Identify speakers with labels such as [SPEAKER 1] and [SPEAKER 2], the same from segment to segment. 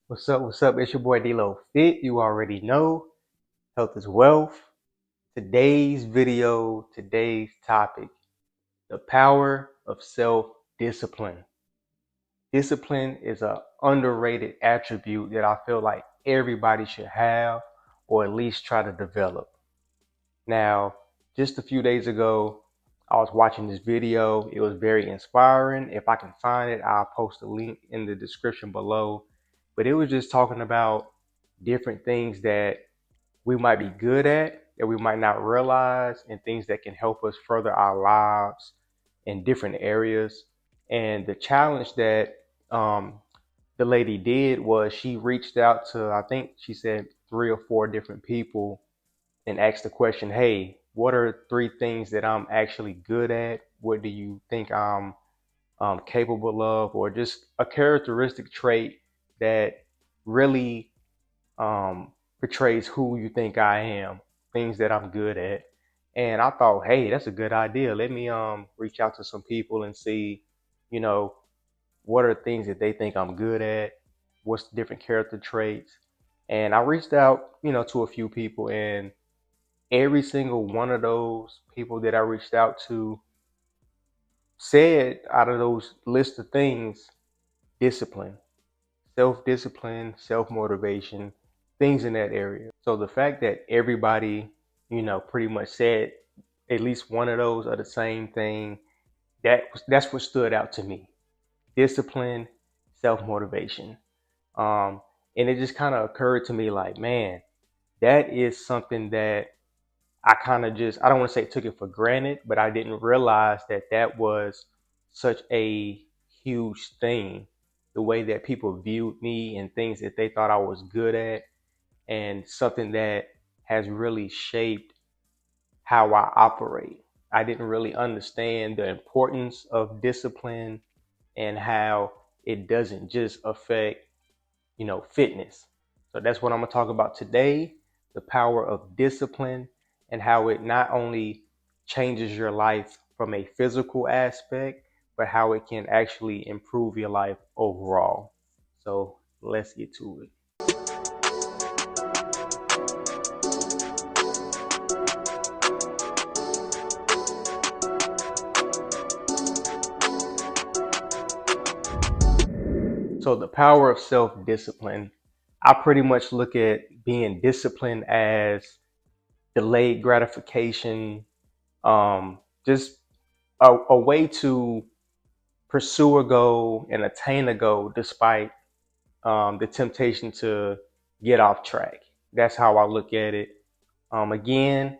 [SPEAKER 1] What's up? What's up? It's your boy D-Lo Fit. You already know health is wealth. Today's video, today's topic, the power of self-discipline. Discipline is an underrated attribute that I feel like everybody should have or at least try to develop. Now, just a few days ago, I was watching this video. It was very inspiring. If I can find it, I'll post a link in the description below. But it was just talking about different things that we might be good at that we might not realize, and things that can help us further our lives in different areas. And the challenge that the lady did was she reached out to, I think she said, 3 or 4 different people and asked the question, hey, what are 3 things that I'm actually good at? What do you think I'm capable of? Or just a characteristic trait that really portrays who you think I am, things that I'm good at. And I thought, hey, that's a good idea. Let me reach out to some people and see, you know, what are things that they think I'm good at, what's the different character traits. And I reached out, to a few people, and every single one of those people that I reached out to said, out of those list of things, discipline, self-discipline, self-motivation, things in that area. So the fact that everybody, pretty much said at least one of those are the same thing, that's what stood out to me. Discipline, self-motivation. Um, and it just kind of occurred to me like, man, that is something that I kind of just, I don't want to say took it for granted, but I didn't realize that that was such a huge thing. The way that people viewed me and things that they thought I was good at, and something that has really shaped how I operate. I didn't really understand the importance of discipline and how it doesn't just affect, fitness. So that's what I'm going to talk about today, the power of discipline and how it not only changes your life from a physical aspect, but how it can actually improve your life overall. So let's get to it. So the power of self-discipline, I pretty much look at being disciplined as delayed gratification, just a way to pursue a goal and attain a goal despite the temptation to get off track. That's how I look at it. Again,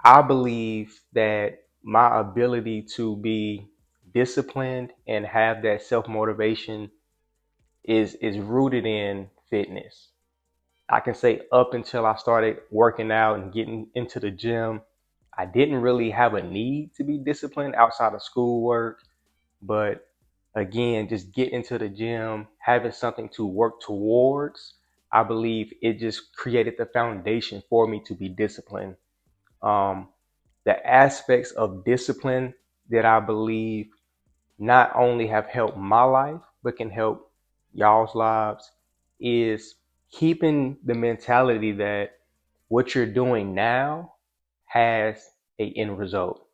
[SPEAKER 1] I believe that my ability to be disciplined and have that self motivation is rooted in fitness. I can say up until I started working out and getting into the gym, I didn't really have a need to be disciplined outside of schoolwork. But again, just getting into the gym, having something to work towards, I believe it just created the foundation for me to be disciplined. Um, the aspects of discipline that I believe not only have helped my life, but can help y'all's lives is keeping the mentality that what you're doing now has a end result.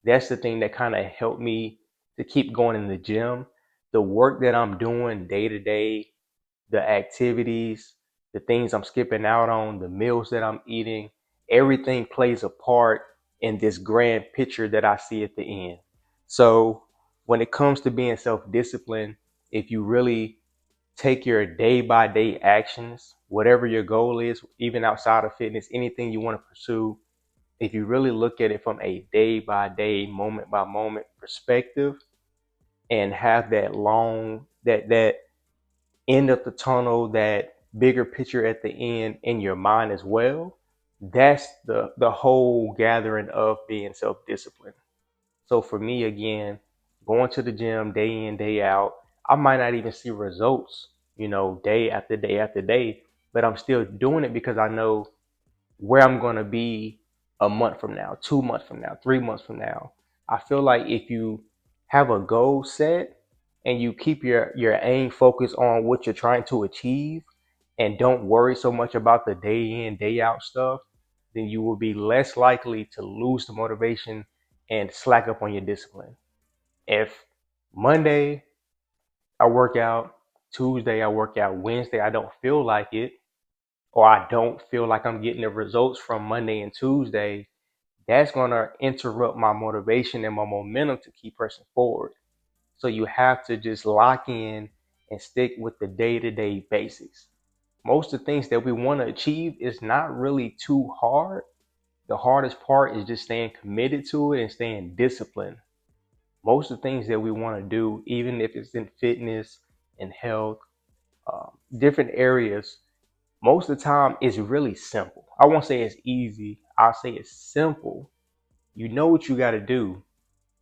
[SPEAKER 1] That's the thing that kind of helped me to keep going in the gym. The work that I'm doing day to day, the activities, the things I'm skipping out on, the meals that I'm eating, everything plays a part in this grand picture that I see at the end. So when it comes to being self-disciplined, if you really take your day by day actions, whatever your goal is, even outside of fitness, anything you want to pursue, if you really look at it from a day by day, moment by moment perspective, and have that that end of the tunnel, that bigger picture at the end in your mind as well, that's the whole gathering of being self-disciplined. So for me, again, going to the gym day in, day out, I might not even see results, day after day after day, but I'm still doing it because I know where I'm going to be a month from now, 2 months from now, 3 months from now. I feel like if you have a goal set and you keep your aim focused on what you're trying to achieve, and don't worry so much about the day in, day out stuff, then you will be less likely to lose the motivation and slack up on your discipline. If Monday I work out, Tuesday I work out, Wednesday I don't feel like it, or I don't feel like I'm getting the results from Monday and Tuesday, that's going to interrupt my motivation and my momentum to keep pressing forward. So you have to just lock in and stick with the day-to-day basics. Most of the things that we want to achieve is not really too hard. The hardest part is just staying committed to it and staying disciplined. Most of the things that we want to do, even if it's in fitness and health, different areas, most of the time it's really simple. I won't say it's easy. I'll say it's simple. You know what you got to do.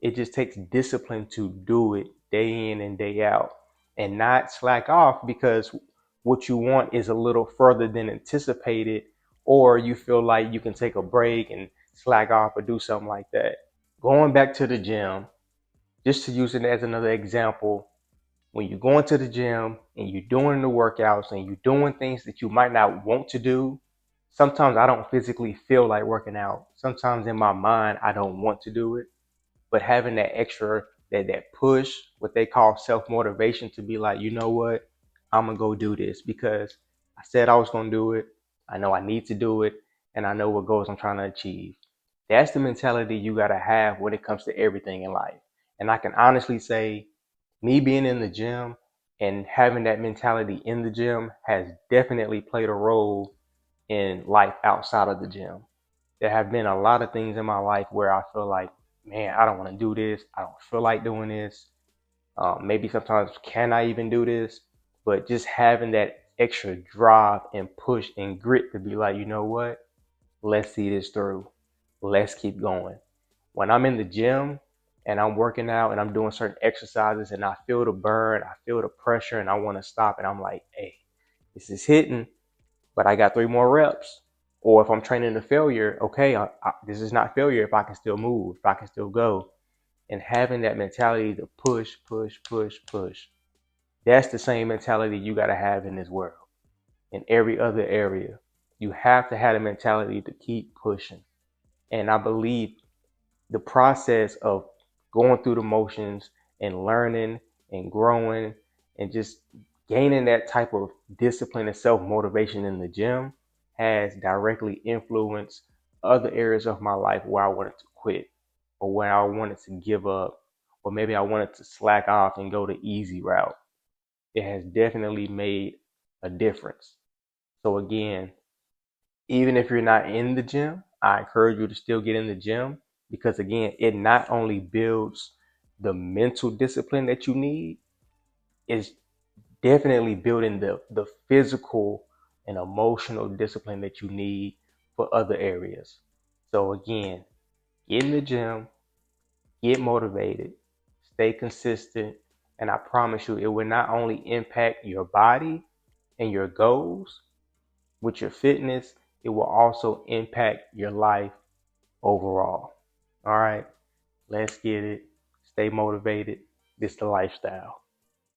[SPEAKER 1] It just takes discipline to do it day in and day out and not slack off because what you want is a little further than anticipated, or you feel like you can take a break and slack off or do something like that. Going back to the gym, just to use it as another example, when you're going to the gym and you're doing the workouts and you're doing things that you might not want to do, sometimes I don't physically feel like working out. Sometimes in my mind, I don't want to do it. But having that extra, that push, what they call self-motivation, to be like, you know what, I'm gonna go do this because I said I was gonna do it. I know I need to do it, and I know what goals I'm trying to achieve. That's the mentality you gotta have when it comes to everything in life. And I can honestly say, me being in the gym and having that mentality in the gym has definitely played a role in life outside of the gym. There have been a lot of things in my life where I feel like, man, I don't want to do this. I don't feel like doing this. Maybe sometimes, can I even do this? But just having that extra drive and push and grit to be like, you know what? Let's see this through. Let's keep going. When I'm in the gym and I'm working out and I'm doing certain exercises and I feel the burn, I feel the pressure, and I want to stop, and I'm like, hey, this is hitting, but I got 3 more reps. Or if I'm training to failure, okay, this is not failure if I can still move, if I can still go. And having that mentality to push, push, push, push. That's the same mentality you got to have in this world, in every other area. You have to have a mentality to keep pushing. And I believe the process of going through the motions and learning and growing and just gaining that type of discipline and self-motivation in the gym has directly influenced other areas of my life where I wanted to quit or where I wanted to give up, or maybe I wanted to slack off and go the easy route. It has definitely made a difference. So again, even if you're not in the gym, I encourage you to still get in the gym because, again, it not only builds the mental discipline that you need, it's definitely building the physical and emotional discipline that you need for other areas. So, again, get in the gym, get motivated, stay consistent, and I promise you, it will not only impact your body and your goals with your fitness, it will also impact your life overall. All right, let's get it. Stay motivated. This the lifestyle.